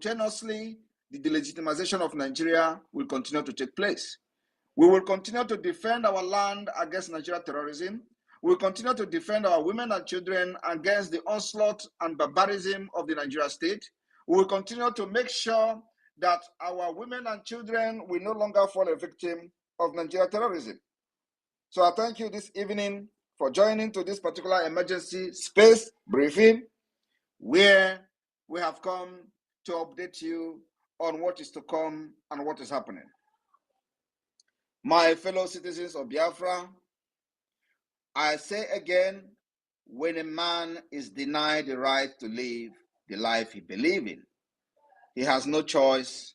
simultaneously, the delegitimization of Nigeria will continue to take place. We will continue to defend our land against Nigerian terrorism. We will continue to defend our women and children against the onslaught and barbarism of the Nigerian state. We will continue to make sure that our women and children will no longer fall a victim of Nigerian terrorism. So I thank you this evening for joining to this particular emergency space briefing, where we have come to update you on what is to come and what is happening. My fellow citizens of Biafra, I say again, when a man is denied the right to live the life he believes in, he has no choice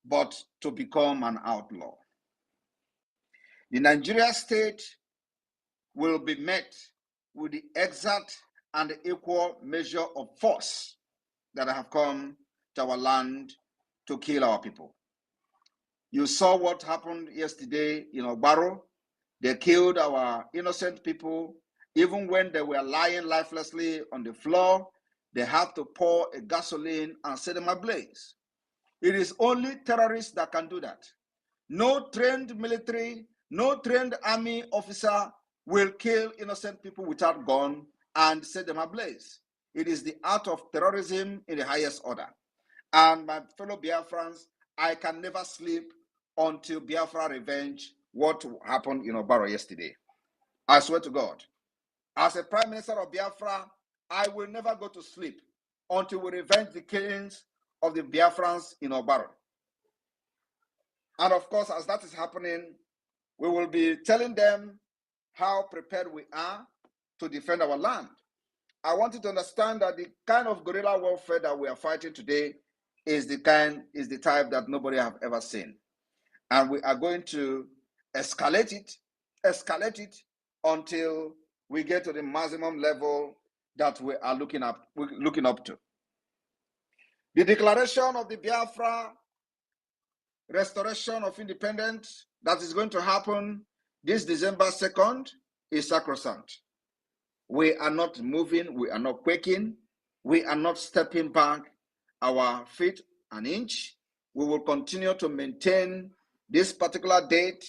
but to become an outlaw. The Nigerian state will be met with the exact and equal measure of force that have come to our land to kill our people. You saw what happened yesterday in Ogbaro. They killed our innocent people. Even when they were lying lifelessly on the floor, they had to pour a gasoline and set them ablaze. It is only terrorists that can do that. No trained military, no trained army officer will kill innocent people without gun and set them ablaze. It is the art of terrorism in the highest order. And my fellow Biafrans, I can never sleep until Biafra revenge what happened in Ogbaro yesterday. I swear to God, as a Prime Minister of Biafra, I will never go to sleep until we revenge the killings of the Biafrans in Ogbaro. And of course, as that is happening, we will be telling them how prepared we are to defend our land. I want you to understand that the kind of guerrilla warfare that we are fighting today is the type that nobody have ever seen. And we are going to escalate it until we get to the maximum level that we are looking up to. The declaration of the Biafra restoration of independence that is going to happen this December 2nd is sacrosanct. We are not moving, we are not quaking, we are not stepping back our feet an inch. We will continue to maintain this particular date,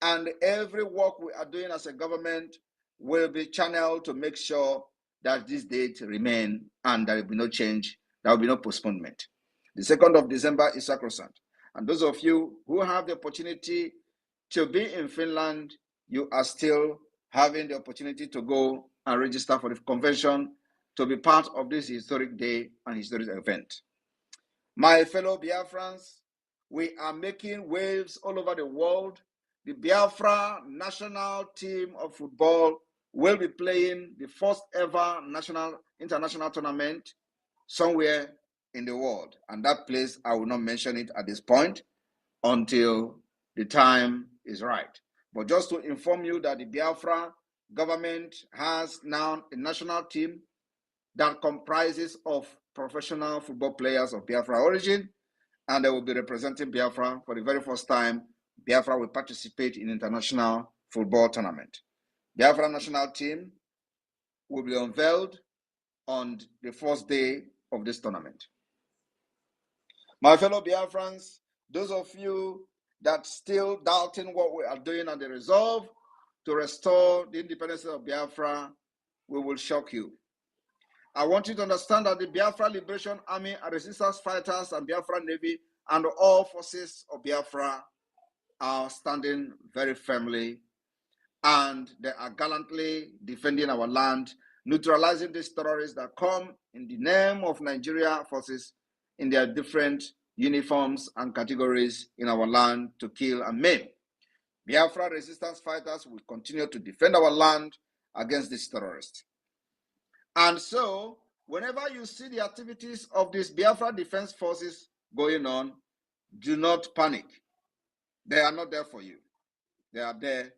and every work we are doing as a government will be channeled to make sure that this date remain and there will be no change, there will be no postponement. The 2nd of December is sacrosanct. And those of you who have the opportunity to be in Finland, you are still having the opportunity to go and register for the convention to be part of this historic day and historic event. My fellow Biafrans, we are making waves all over the world. The Biafra national team of football will be playing the first ever international tournament somewhere in the world. And that place, I will not mention it at this point until the time is right. But just to inform you that the Biafra government has now a national team that comprises of professional football players of Biafra origin, and they will be representing Biafra for the very first time. Biafra will participate in international football tournament. Biafra national team will be unveiled on the first day of this tournament. My fellow Biafrans, those of you that still doubting what we are doing and the resolve to restore the independence of Biafra, we will shock you. I want you to understand that the Biafra Liberation Army and resistance fighters and Biafra Navy and all forces of Biafra are standing very firmly, and they are gallantly defending our land, neutralizing these terrorists that come in the name of Nigeria forces in their different uniforms and categories in our land to kill and maim. Biafra resistance fighters will continue to defend our land against these terrorists. And so, whenever you see the activities of these Biafra defense forces going on, do not panic. They are not there for you. They are there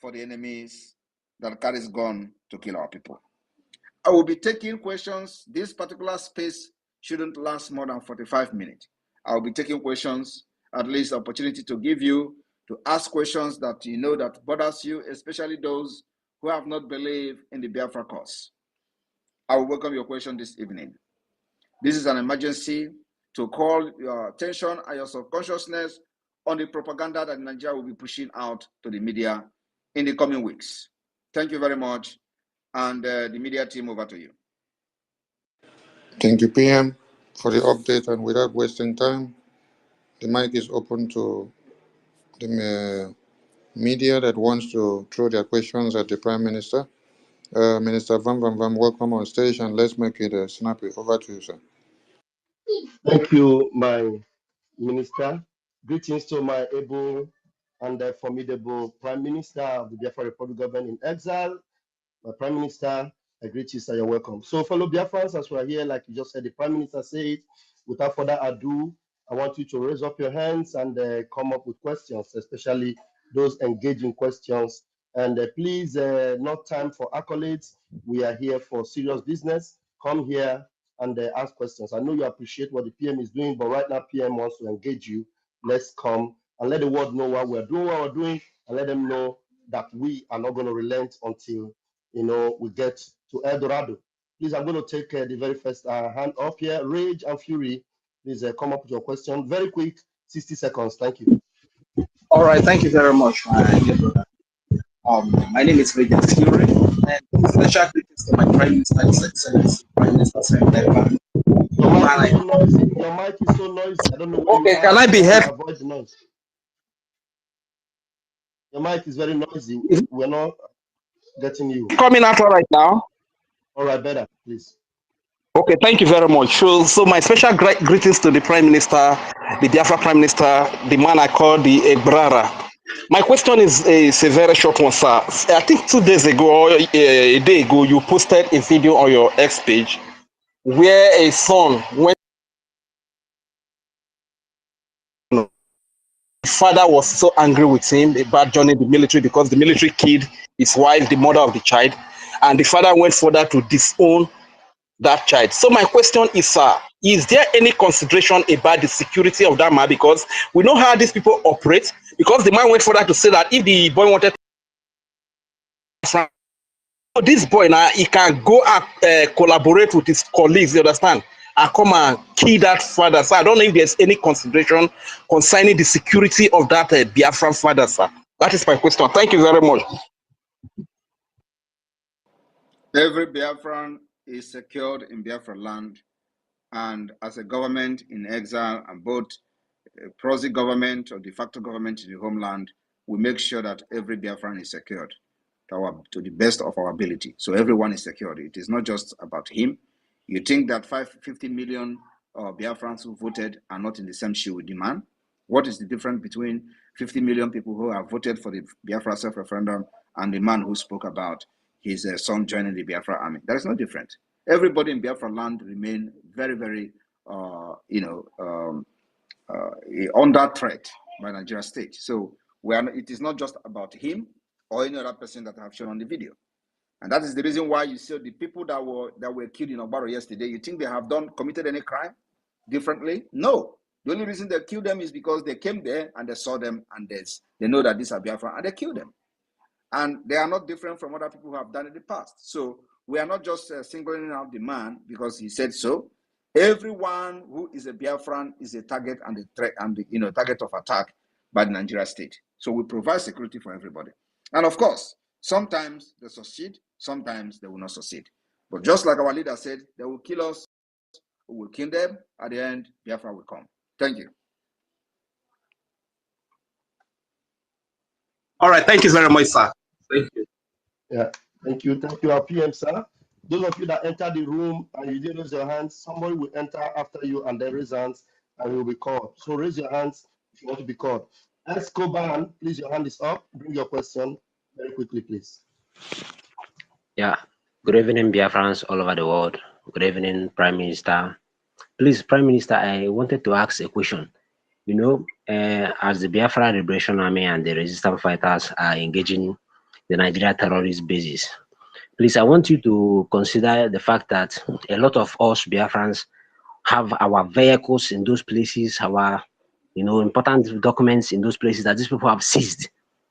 for the enemies that carries gun to kill our people. I will be taking questions. This particular space shouldn't last more than 45 minutes. I will be taking questions, at least opportunity to give you to ask questions that you know that bothers you, especially those who have not believed in the Biafra cause. I will welcome your question this evening. This is an emergency to call your attention and your subconsciousness on the propaganda that Nigeria will be pushing out to the media in the coming weeks. Thank you very much. And the media team, over to you. Thank you, PM, for the update. And without wasting time, the mic is open to the media that wants to throw their questions at the Prime Minister. Minister Van, welcome on stage, and let's make it snappy. Over to you, sir. Thank you, my minister. Greetings to my able and formidable Prime Minister of the Biafra Republic government in exile. My Prime Minister, I greet you, sir. You're welcome. So, fellow Biafrans, as we are here, like you just said, the Prime Minister said, without further ado, I want you to raise up your hands and come up with questions, especially those engaging questions. And please, not time for accolades. We are here for serious business. Come here and ask questions. I know you appreciate what the PM is doing, but right now PM wants to engage you. Let's come and let the world know what we're doing, and let them know that we are not going to relent until we get to El Dorado. Please, I'm going to take the very first hand up here. Rage and Fury, please come up with your question. Very quick, 60 seconds. Thank you. All right, thank you very much, my dear brother. My name is Rage and Fury, and special greetings to my Prime Minister, His Excellency, Prime Minister Biafran. Your mic is so noisy. I don't know where okay, you are. can I be heard? Avoid the noise. Your mic is very noisy. We're not getting you. Coming out all right now? All right, better, please. Okay, thank you very much. So my special greetings to the Prime Minister, the Biafra Prime Minister, the man I call the Ebrara. My question is a very short one, sir. I think 2 days ago, or a day ago, you posted a video on your X page where a son went. The father was so angry with him about joining the military because the military killed his wife, the mother of the child, and the father went further to disown that child. So my question is, sir, is there any consideration about the security of that man? Because we know how these people operate. Because the man went further to say that if the boy wanted to, this boy now, he can go and collaborate with his colleagues, you understand, and come and kill that father. So I don't know if there's any consideration concerning the security of that Biafran father, sir. That is my question. Thank you very much. Every Biafran is secured in Biafra land, and as a government in exile, and both proxy government or de facto government in the homeland, we make sure that every Biafran is secured to the best of our ability. So everyone is secured. It is not just about him. You think that 50 million Biafrans who voted are not in the same shoe with the man? What is the difference between 50 million people who have voted for the Biafra self-referendum and the man who spoke about his son joining the Biafra army? There is no difference. Everybody in Biafra land remain very, very, under threat by Nigeria state. So it is not just about him or any other person that I have shown on the video. And that is the reason why you see the people that were killed in Obaro yesterday, you think they have committed any crime differently? No. The only reason they killed them is because they came there and they saw them and they know that these are Biafra and they killed them. And they are not different from other people who have done in the past. So we are not just singling out the man because he said so. Everyone who is a Biafran is a target and a threat and target of attack by the Nigeria state. So we provide security for everybody. And of course, sometimes they succeed, sometimes they will not succeed. But just like our leader said, they will kill us, we will kill them. At the end, Biafra will come. Thank you. All right, thank you very much, sir. Thank you. Yeah, thank you. Thank you, our PM, sir. Those of you that entered the room and you didn't raise your hands, somebody will enter after you and then raise hands and you will be called. So raise your hands if you want to be called. Escobar, please, your hand is up. Bring your question very quickly, please. Yeah. Good evening, Biafrans all over the world. Good evening, Prime Minister. Please, Prime Minister, I wanted to ask a question. As the Biafra Liberation Army and the resistance fighters are engaging the Nigeria terrorist bases, please, I want you to consider the fact that a lot of us Biafrans have our vehicles in those places, our important documents in those places that these people have seized.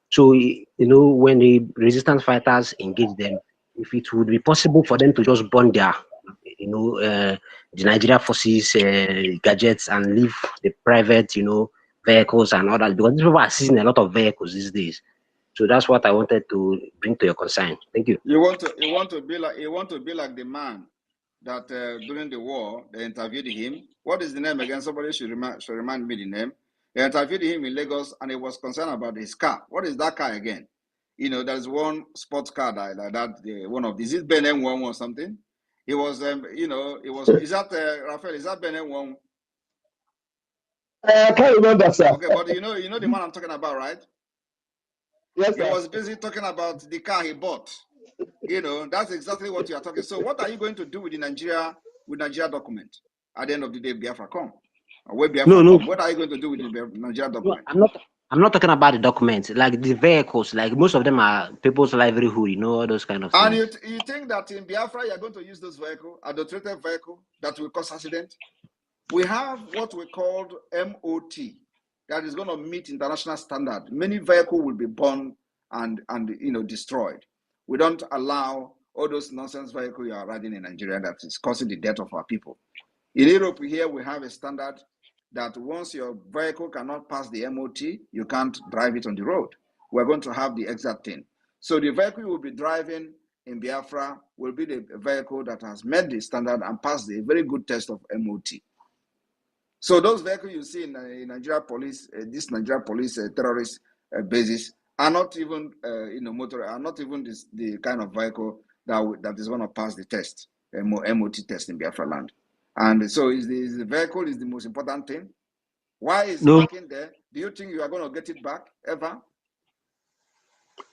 So, when the resistance fighters engage them, if it would be possible for them to just burn their the Nigeria forces gadgets and leave the private, vehicles and all that, because people are seizing a lot of vehicles these days. So that's what I wanted to bring to your concern. Thank you. You want to be like the man that during the war they interviewed him. What is the name again? Somebody should remind me the name. They interviewed him in Lagos, and he was concerned about his car. What is that car again? There's one sports car like that. One of these is Ben M1 or something. He was, it was. Is that Raphael? Is that Ben M1? I can't remember, sir. Okay, but you know the man I'm talking about, right? Yes, He sir. was busy talking about the car he bought. That's exactly what you are talking. So what are you going to do with the Nigeria document at the end of the day, Biafra come? Or where Biafra come? What are you going to do with the Nigeria document? I'm not talking about the documents, like the vehicles. Like most of them are people's livelihood, all those kind of things. And you think that in Biafra you're going to use those vehicles, adulterated vehicle that will cause accident? We have what we call MOT that is going to meet international standard. Many vehicles will be burned and destroyed. We don't allow all those nonsense vehicles you are riding in Nigeria that is causing the death of our people. In Europe here, we have a standard that once your vehicle cannot pass the MOT, you can't drive it on the road. We're going to have the exact thing. So the vehicle you will be driving in Biafra will be the vehicle that has met the standard and passed a very good test of MOT. So those vehicles you see in Nigeria police, this Nigeria police terrorist bases are not even, are not even the kind of vehicle that is going to pass the test, MOT test in Biafra land. And so the vehicle is the most important thing. Why is parking there? Do you think you are going to get it back ever?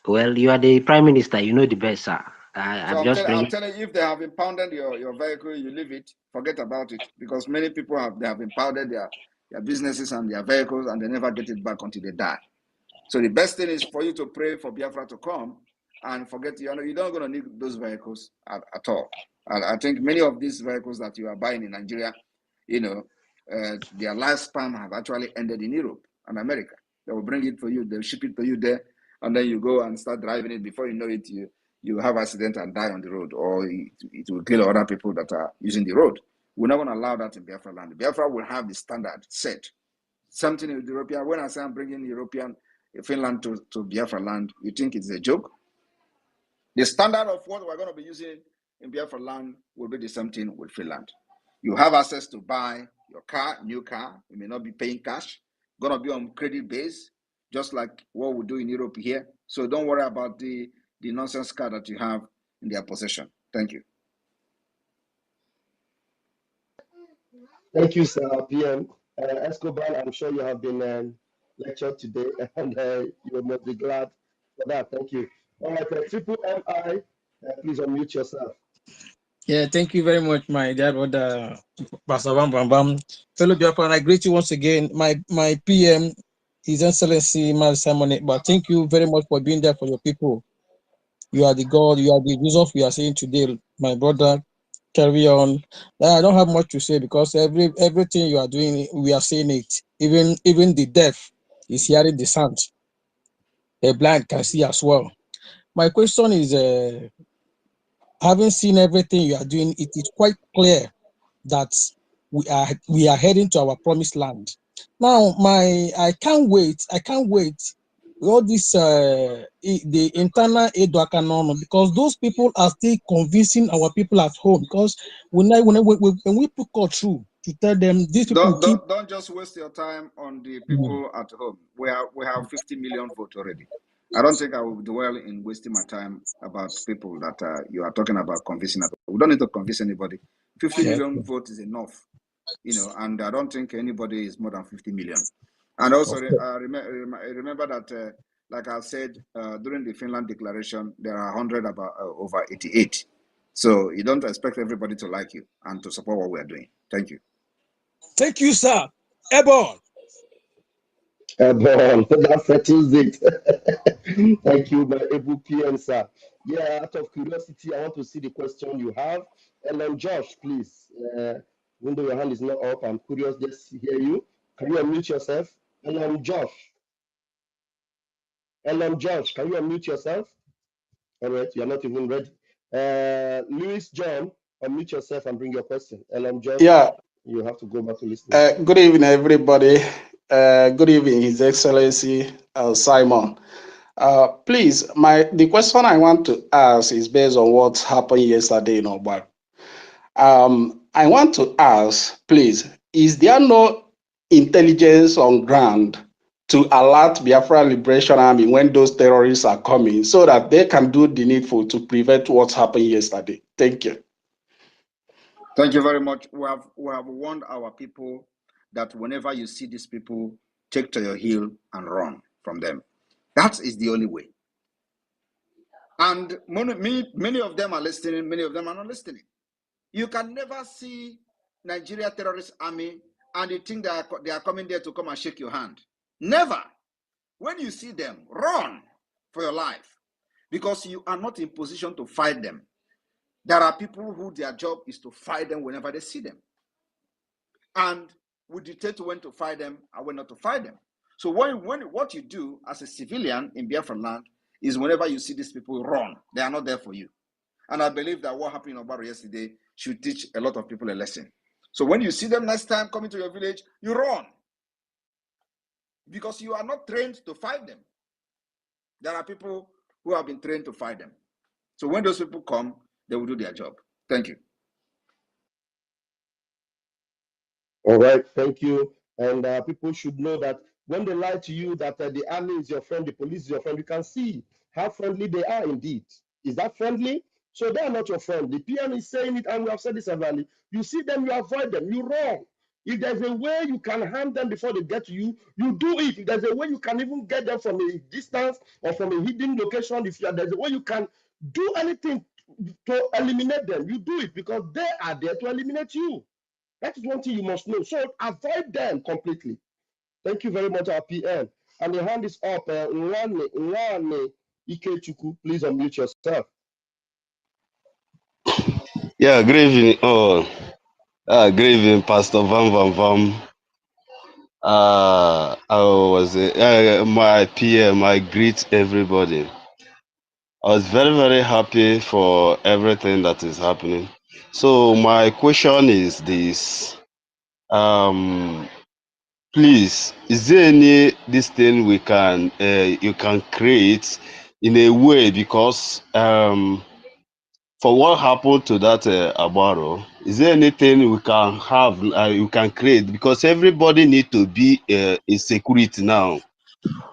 Well, you are the prime minister. You know the best, sir. I'm telling you, if they have impounded your vehicle, you leave it, forget about it, because many people have impounded their businesses and their vehicles, and they never get it back until they die. So the best thing is for you to pray for Biafra to come and forget. You're not going to need those vehicles at all. I think many of these vehicles that you are buying in Nigeria, their lifespan have actually ended in Europe and America. They will bring it for you, they'll ship it to you there, and then you go and start driving it. Before you know it, you have accident and die on the road, or it will kill other people that are using the road. We're not going to allow that in Biafra land. Biafra will have the standard set. Something in European. When I say I'm bringing European Finland to Biafra land, you think it's a joke? The standard of what we're going to be using in Biafra land will be the same thing with Finland. You have access to buy your new car. You may not be paying cash. Going to be on credit base, just like what we do in Europe here. So don't worry about the nonsense car that you have in their possession. Thank you. Thank you, sir, PM. Escobar, I'm sure you have been lectured today, and you must be glad for that. Thank you. All right, Triple MI, please unmute yourself. Yeah, thank you very much, my dear brother, Pastor Bam Bam Bam. Fellow Biafran, I greet you once again. My PM, His Excellency Mal Simon, but thank you very much for being there for your people. You are the God, you are the Jesus we are saying today, my brother. Carry on. I don't have much to say because everything you are doing, we are seeing it. Even the deaf is hearing the sound. A blind can see as well. My question is, having seen everything you are doing, it is quite clear that we are heading to our promised land. Now, I can't wait. All this the internal aid because those people are still convincing our people at home, because when we put God through to tell them these people don't just waste your time on the people at home. We have 50 million votes already. I don't think I will dwell in wasting my time about people that you are talking about convincing. We don't need to convince anybody. 50 million votes is enough, and I don't think anybody is more than 50 million. And also, remember that, like I said, during the Finland declaration, there are 100 over 88. So you don't expect everybody to like you and to support what we are doing. Thank you. Thank you, sir. Ebon. That settles it. Thank you, my able PM, sir. Yeah, out of curiosity, I want to see the question you have. And then Josh, please. Even though your hand is not up, I'm curious just to hear you. Can you unmute yourself? And then Josh. Josh, can you unmute yourself? All right, you're not even ready. Louis John, unmute yourself and bring your question. Just Yeah. you have to go back to listening. Good evening, everybody. Good evening, His Excellency Simon. Please, the question I want to ask is based on what happened yesterday in Ogbak. I want to ask, please, is there no intelligence on ground to alert Biafra Liberation Army when those terrorists are coming so that they can do the needful to prevent what happened yesterday? Thank you. Thank you very much. We have warned our people that whenever you see these people, take to your heel and run from them. That is the only way. And many of them are listening, many of them are not listening. You can never see Nigeria terrorist army and you think they are coming there to come and shake your hand. Never. When you see them, run for your life because you are not in position to fight them. There are people who their job is to fight them whenever they see them. And we dictate when to fight them and when not to fight them. So what you do as a civilian in Biafran land is whenever you see these people, run. They are not there for you. And I believe that what happened in Obaro yesterday should teach a lot of people a lesson. So when you see them next time coming to your village, you run. Because you are not trained to fight them. There are people who have been trained to fight them. So when those people come, they will do their job. Thank you. All right, thank you. And people should know that when they lie to you that the army is your friend, the police is your friend, you can see how friendly they are indeed. Is that friendly? So they are not your friend. The PM is saying it, and we have said this severally. You see them, you avoid them, you run. If there's a way you can harm them before they get to you, you do it. If there's a way you can even get them from a distance or from a hidden location, there's a way you can do anything to eliminate them, you do it because they are there to eliminate you. That is one thing you must know. So avoid them completely. Thank you very much, our PM. And the hand is up. Nwane Ikechukwu, please unmute yourself. Yeah, good evening. Good evening, Pastor Van Van Vam. My PM. I greet everybody. I was very, very happy for everything that is happening. So my question is this: please, is there any this thing we can you can create in a way because for what happened to that Abaro, is there anything we can have, you can create? Because everybody need to be a security now.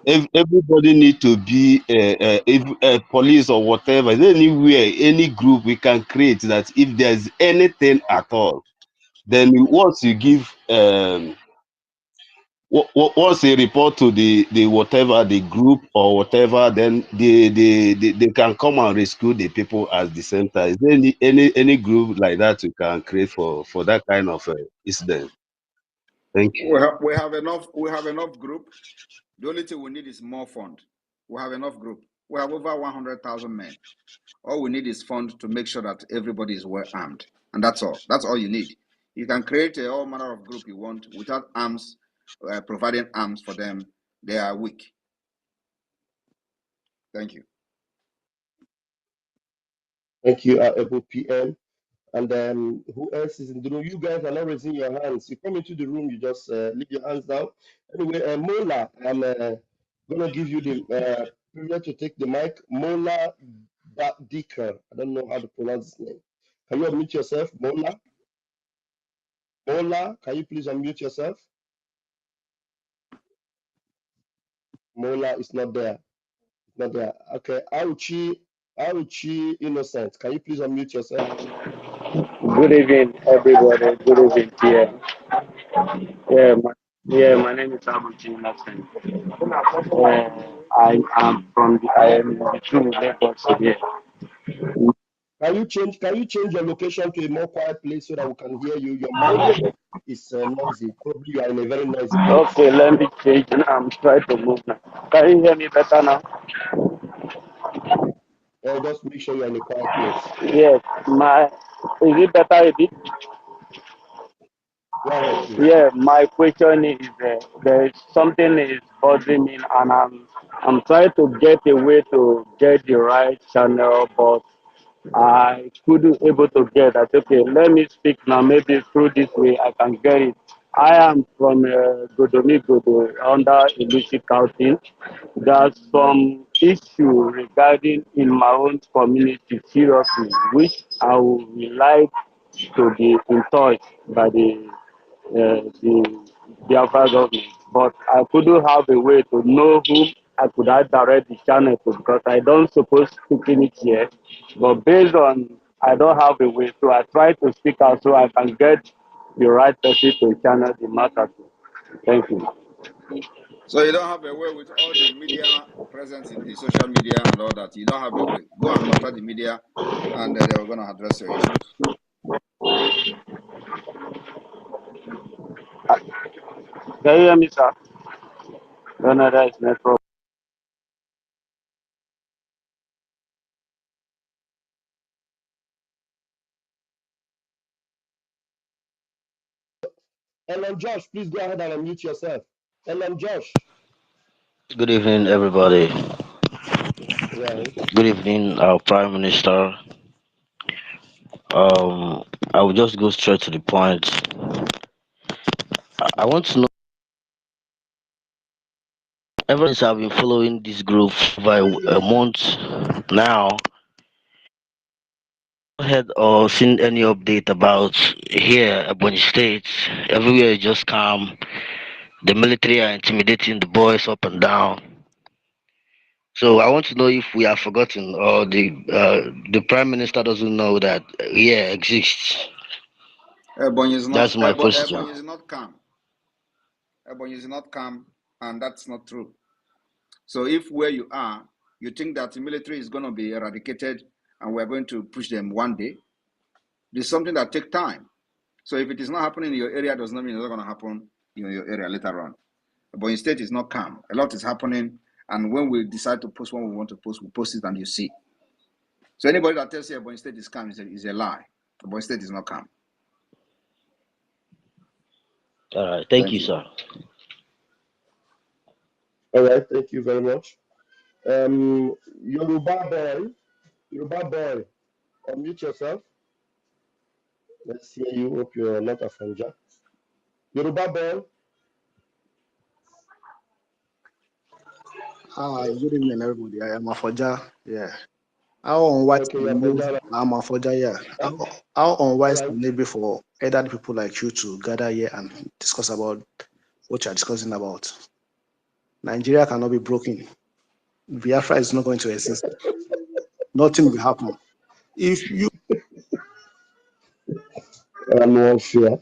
Everybody need to be a police or whatever. Is there anywhere, any group we can create that if there's anything at all, then once you give once they report to the whatever the group or whatever, then they can come and rescue the people at the same time. Is there any group like that you can create for that kind of incident? Thank you. We have enough group. The only thing we need is more fund. We have enough group. We have over 100,000 men. All we need is fund to make sure that everybody is well armed, and that's all. That's all you need. You can create all manner of group you want without arms, providing arms for them. They are weak. Thank you. Thank you, Able PM. And then who else is in the room? You guys are not raising your hands. You come into the room, you just leave your hands down. Anyway, Mola, I'm going to give you the privilege to take the mic. Mola Dicker. I don't know how to pronounce his name. Can you unmute yourself, Mola? Mola, can you please unmute yourself? Mola is not there. It's not there. Okay, Auchi Innocent. Can you please unmute yourself? Good evening, everybody. Good evening, yeah. My name is Abuchi Innocent. I am from I am in the true Lagos here. Can you change your location to a more quiet place so that we can hear you? Your mic is noisy. Probably you are in a very noisy place. Okay, let me change. I'm trying to move now. Can you hear me better now? Just make sure you're in a quiet place. Yes, is it better a bit? Go ahead, please. Yeah, my question is there is something is bothering me, and I'm trying to get a way to get the right channel, but I couldn't able to get that. Okay, let me speak now. Maybe through this way I can get it. I am from Godomi Godo under illicit county. There's some issue regarding in my own community seriously, which I would like to be in touch by the Biafra government, but I couldn't have a way to know whom I could have direct the channel to because I don't suppose speaking it here. But based on I don't have a way, so I try to speak out so I can get the right person to channel the matter to. Thank you. So you don't have a way with all the media present in the social media and all that. You don't have a way. Go and contact the media, and they were going to address your issues. Can you hear me, sir? No, that is not problem. Josh, please go ahead and unmute yourself. Josh. Good evening, everybody. Right. Good evening, our Prime Minister. I will just go straight to the point. I want to know. Ever since I've been following this group for a month now, I had or seen any update about here, Ebony State. Everywhere is just calm. The military are intimidating the boys up and down. So I want to know if we have forgotten or the Prime Minister doesn't know that here exists. Ebonyi is not. That's my question. Ebonyi is not calm. Ebonyi is not calm, and that's not true. So if where you are, you think that the military is going to be eradicated and we're going to push them one day, there's something that takes time. So if it is not happening in your area, does not mean it's not going to happen in your area later on. But state is not calm. A lot is happening, and when we decide to post what we want to post, we post it and you see. So anybody that tells you Ebonyi State is calm is a lie. Ebonyi State is not calm. All right. Thank you, You. sir. All right. Thank you very much. Yoruba boy, unmute yourself. Let's hear you. Hope you're not a Fanja. Yoruba boy. Hi, good evening, everybody. I am Afoja. Yeah. How unwise Okay, can you're it be? Fanja. I'm Afoja, yeah. How unwise All right. can it be for elderly people like you to gather here and discuss about what you're discussing about? Nigeria cannot be broken. Biafra is not going to exist. Nothing will happen. If you I'm not sure.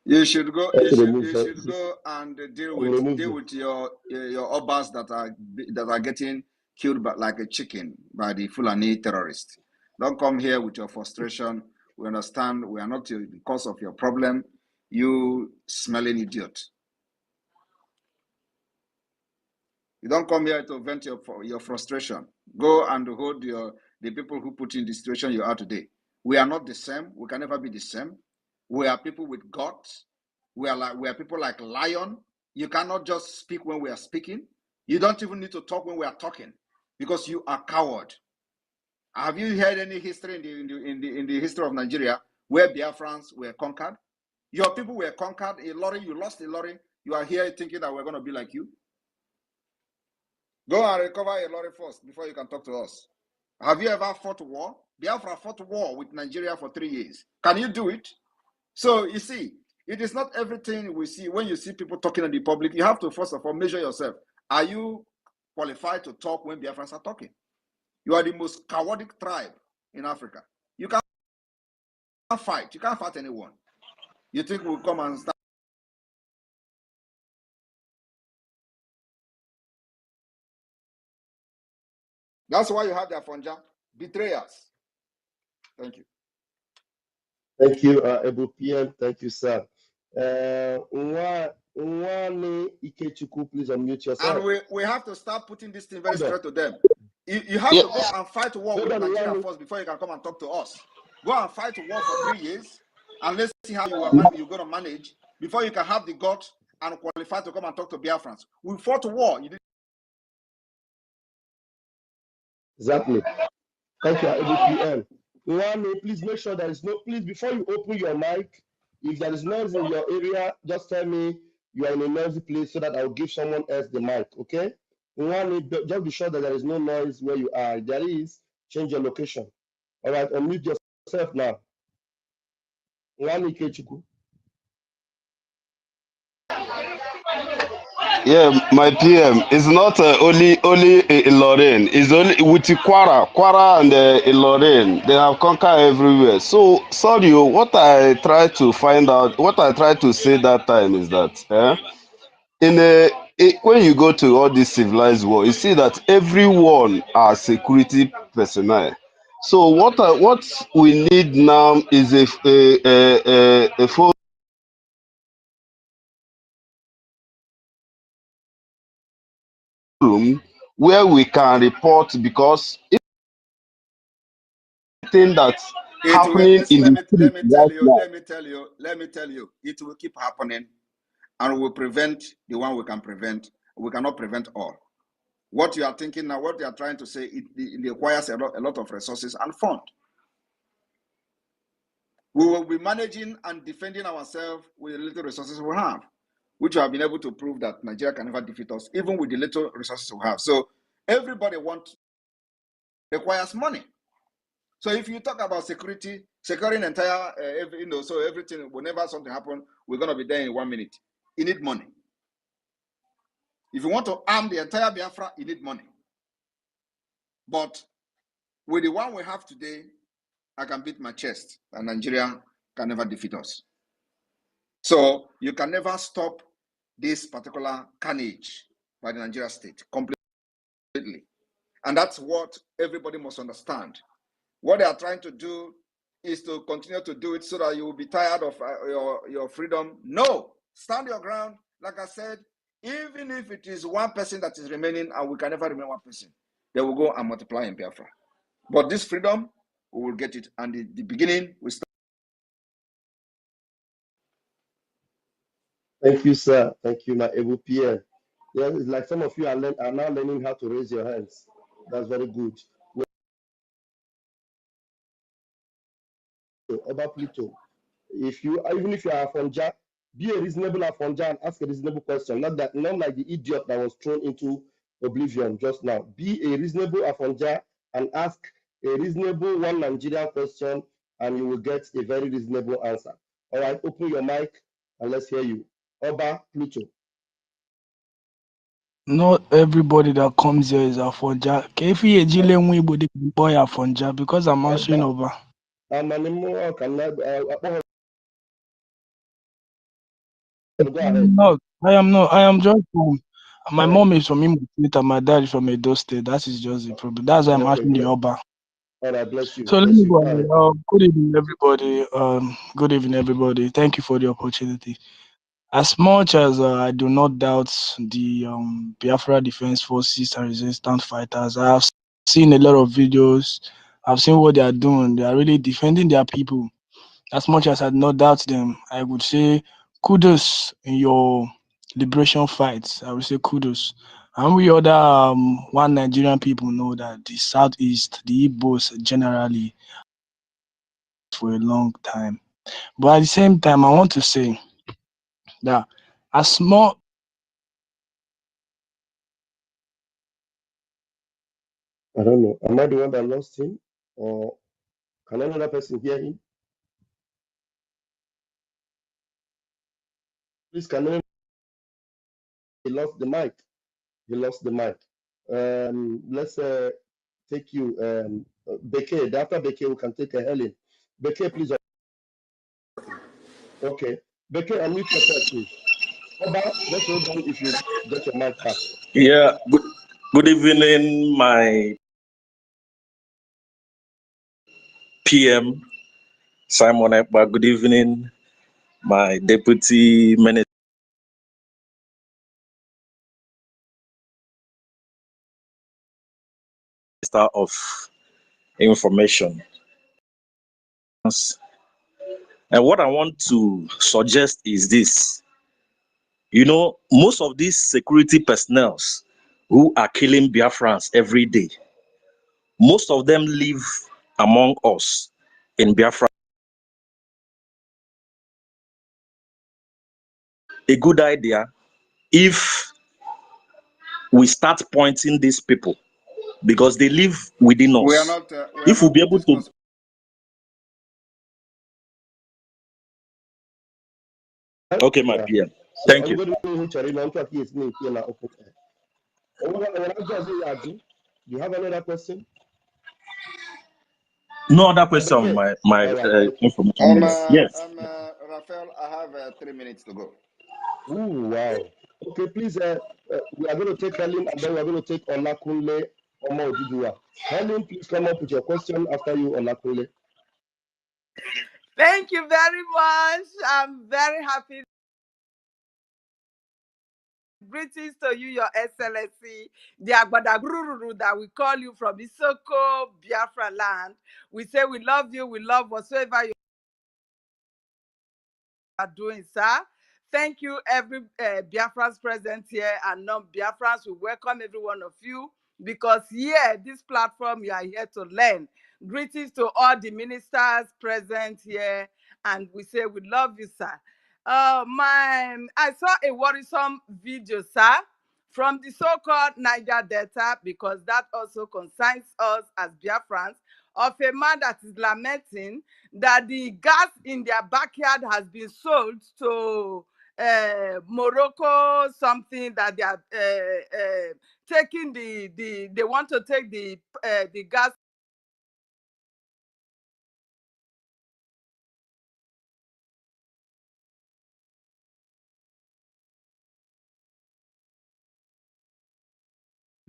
You should go. Okay, You should go and deal with your obas that are getting killed by, like a chicken by the Fulani terrorists. Don't come here with your frustration. We understand we are not the cause of your problem. You smelling idiot. You don't come here to vent your frustration. Go and hold the people who put you in the situation you are today. We are not the same. We can never be the same. We are people with guts. We are people like lion. You cannot just speak when we are speaking. You don't even need to talk when we are talking because you are coward. Have you heard any history in the history of Nigeria where Biafrans were conquered? Your people were conquered. Ilori, you lost Ilori. You are here thinking that we're going to be like you. Go and recover your lorry first before you can talk to us. Have you ever fought war? Biafra fought war with Nigeria for 3 years. Can you do it? So you see, it is not everything we see. When you see people talking in the public, you have to first of all measure yourself. Are you qualified to talk when Biafrans are talking? You are the most cowardic tribe in Africa. You can't fight. You can't fight anyone. You think we'll come and start? That's why you have the Afonja betrayers. Thank you. Thank you, Ebu PM. Thank you, sir. Nwale Ikechukwu, please unmute yourself. And we have to start putting this thing very straight to them. You have to go and fight war with Nigeria first before you can come and talk to us. Go and fight war for 3 years, and let's see how you're going to manage before you can have the guts and qualify to come and talk to Biafrans. We fought war. You didn't. Exactly. Thank you, ABPM. Nwame, please make sure there is no, please, before you open your mic, if there is noise in your area, just tell me you are in a noisy place so that I will give someone else the mic, okay? Nwame, just be sure that there is no noise where you are. If there is, change your location. All right, unmute yourself now. Nwame Kechuku. Yeah, my PM is not only Ilorin. It's only with Kwara and Ilorin. They have conquered everywhere. So sorry, what I try to find out, what I try to say that time is that when you go to all these civilized world, you see that everyone are security personnel. So what we need now is a forum where we can report, because anything that's It will, happening in the street right now. let me tell you, it will keep happening, and we will prevent the one we can prevent. We cannot prevent all. What you are thinking now, what you are trying to say, it requires a lot of resources and fund. We will be managing and defending ourselves with the little resources we have, which we have been able to prove that Nigeria can never defeat us, even with the little resources we have. So everybody requires money. So if you talk about security, securing entire, so everything, whenever something happens, we're going to be there in 1 minute. You need money. If you want to arm the entire Biafra, you need money. But with the one we have today, I can beat my chest, and Nigeria can never defeat us. So you can never stop this particular carnage by the Nigeria state completely. And that's what everybody must understand. What they are trying to do is to continue to do it so that you will be tired of your freedom. No, stand your ground. Like I said, even if it is one person that is remaining, and we can never remain one person, they will go and multiply in Biafra. But this freedom, we will get it. And the beginning, we start. Thank you, sir. Thank you, my Ebu PM. Yeah, it's like some of you are now learning how to raise your hands. That's very good. Oba Pluto, even if you are Afonja, be a reasonable Afonja and ask a reasonable question. Not like the idiot that was thrown into oblivion just now. Be a reasonable Afonja and ask a reasonable one Nigerian question, and you will get a very reasonable answer. All right, open your mic and let's hear you. Oba Pluto. Not everybody that comes here is Afonja. Kefi Ejile Mwibo the boy Afonja because I'm answering over. Go ahead. No, I am not. I am just from. My All mom is from Imo State and my dad is from Edo State. That is just the problem. That's why I'm asking the Oba. All right, bless you. So let Bless me you. go ahead. Good evening, everybody. Good evening, everybody. Thank you for the opportunity. As much as I do not doubt the Biafra Defense Forces and resistance fighters, I have seen a lot of videos. I've seen what they are doing. They are really defending their people. As much as I do not doubt them, I would say kudos in your liberation fights. I would say kudos. And we other one Nigerian people know that the Southeast, the Igbos generally, for a long time. But at the same time, I want to say that as small. I don't know. Am I the one that lost him? Or can another person hear him? Please, can anyone? He lost the mic. He lost the mic. Let's take you, Beke. After Beke, we can take a Helen. Beke, please. Okay. Beke, unmute yourself, please. Oba, just hold on if you get your mic back. Yeah, good evening, my PM, Simon Ekpa. Good evening, my Deputy Minister of Information. And what I want to suggest is this. You know, most of these security personnel who are killing Biafrans every day, Most of them live among us in Biafra. A good idea if we start pointing these people because they live within We are us. not. We are If we'll not be able to, discussing. okay, my Yeah. PM. So Thank you. anybody who chari na mtu akiyesi ni pia na open air. Do you have another question? No other question, Okay. my All right. Thank you. information minute. Yes. Raphael, I have 3 minutes to go. Ooh, wow. Okay, please. We are going to take Helen and then we are going to take Olakunle Omo Odudua. Helen, please come up with your question after you, Olakunle. Thank you very much. I'm very happy. Greetings to you, Your Excellency, the Agbadagruru that we call you from Isoko, Biafra land. We say we love you, we love whatsoever you are doing, sir. Thank you, every Biafrans present here and non-Biafrans. We welcome every one of you because here, this platform, you are here to learn. Greetings to all the ministers present here, and we say we love you, sir. I saw a worrisome video, sir, from the so-called Niger Delta, because that also concerns us as Biafrans, of a man that is lamenting that the gas in their backyard has been sold to Morocco, something that they are taking they want to take the gas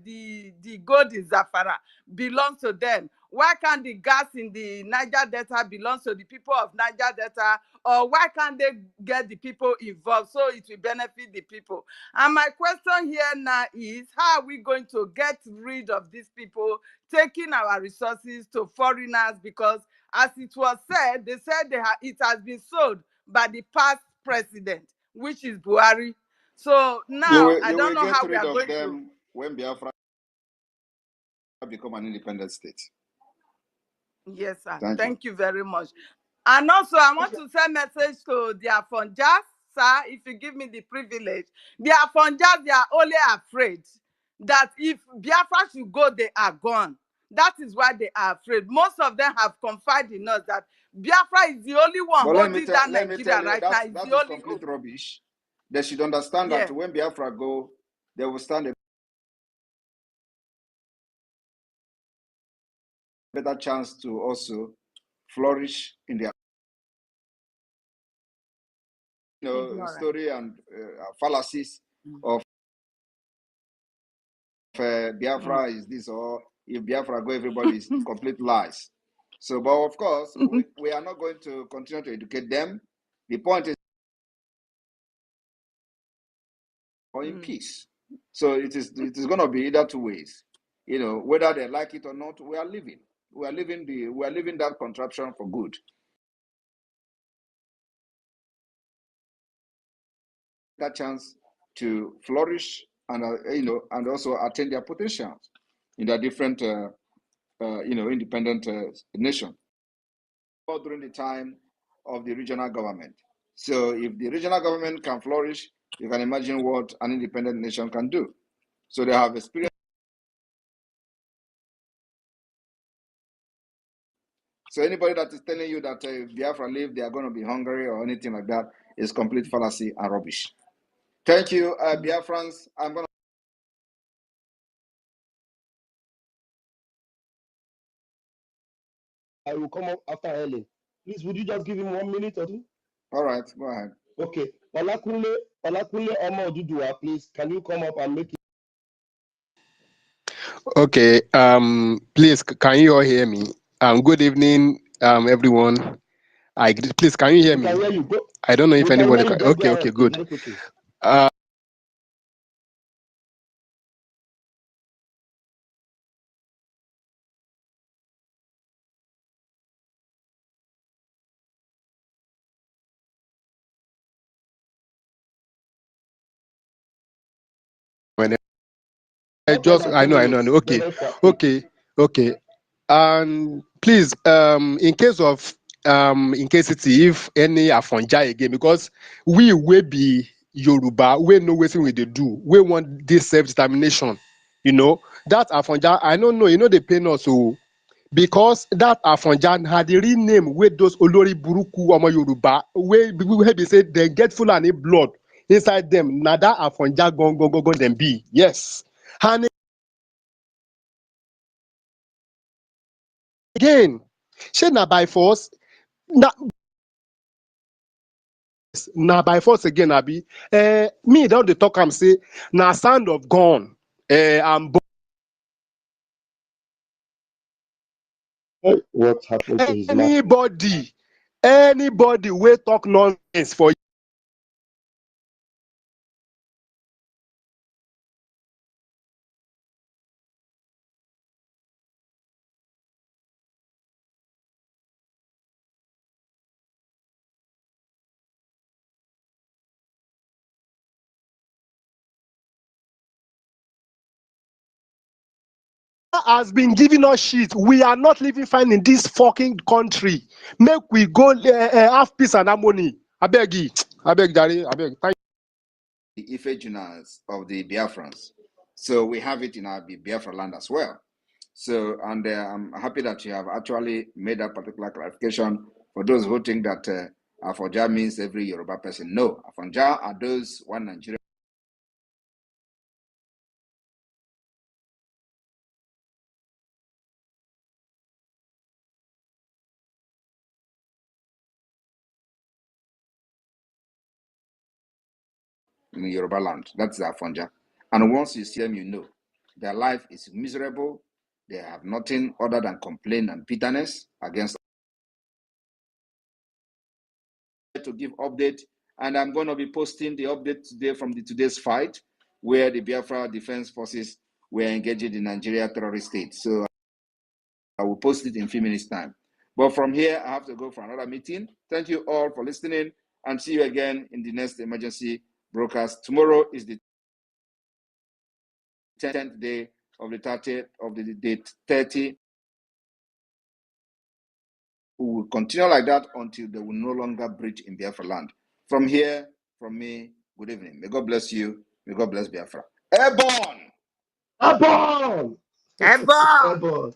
the gold in Zafara belongs to them. Why can't the gas in the Niger Delta belongs to the people of Niger Delta? Or why can't they get the people involved so it will benefit the people? And my question here now is, how are we going to get rid of these people taking our resources to foreigners? Because as it was said, they said it has been sold by the past president, which is Buhari. So now I You don't will know get how we rid are of going to. them when Biafra become an independent state. Yes, sir. Thank you. Thank you very much. And also, I want to send message to their Afonjas, sir, if you give me the privilege. Their Afonjas, they are only afraid that if Biafra should go, they are gone. That is why they are afraid. Most of them have confided in us that Biafra is the only one But holding down let me tell Nigeria you, right now. It's that the is only complete hope. rubbish. They should understand that Yeah. when Biafra go, they will stand a better chance to also flourish in their story and fallacies of Biafra is this, or if Biafra go, everybody is complete lies. So, but of course, we are not going to continue to educate them. The point is, or in peace. So it is going to be either two ways. Whether they like it or not, we are living. We are living that contraption for good. That chance to flourish and and also attain their potential in their different independent nation. Or during the time of the regional government. So if the regional government can flourish, you can imagine what an independent nation can do. So they have experience. So anybody that is telling you that if Biafra leave, they are going to be hungry or anything like that is complete fallacy and rubbish. Thank you, Biafrans. I'm going to. I will come up after Helen. Please, would you just give him 1 minute or two? All right, go ahead. Okay. Olakunle Omo Odudua, please, can you come up and make it? Okay. Please, can you all hear me? Good evening, everyone. Please, can you hear We me? can hear you. Go. I don't know if We can anybody hear you. can. Just go Okay, ahead, please. good. That's okay. Uh, when I Not more just, than I 2 know. minutes. Okay, Very sharp, quick. okay, okay. And please, in case if any Afonja again, because we will be Yoruba, we know what we they do. We want this self-determination. You know, that Afonja, I don't know, they pay us so because that Afonja had the real name with those Olori Buruku Omo Yoruba, where we say they get Fulani blood inside them. Now that Afonja go them be. Yes. And again, she na by force, na by force again, Abi. Me down the talk am say na sound of gun. And What happened to his mic? anybody wey talk nonsense for has been giving us shit. We are not living fine in this fucking country. Make we go have peace and harmony. Abeg, Jare, abeg. Thank The Ife Junas of the Biafrans. So we have it in our Biafra land as well. So, and I'm happy that you have actually made that particular clarification for those who think that Afonja means every Yoruba person. No, Afonja are those one Nigeria. In Yoruba land. That's Afonja. And once you see them, you know their life is miserable. They have nothing other than complaint and bitterness against. To give update, and I'm going to be posting the update today from today's fight, where the Biafra Defense Forces were engaged in Nigeria terrorist state. So I will post it in a few minutes' time. But from here, I have to go for another meeting. Thank you all for listening, and see you again in the next emergency broadcast. Tomorrow is the 10th day of the 30th of the date 30. We will continue like that until they will no longer breach in Biafra land. From here, from me, good evening. May God bless you. May God bless Biafra. Airborne! Aborn! Ebon! Aborn!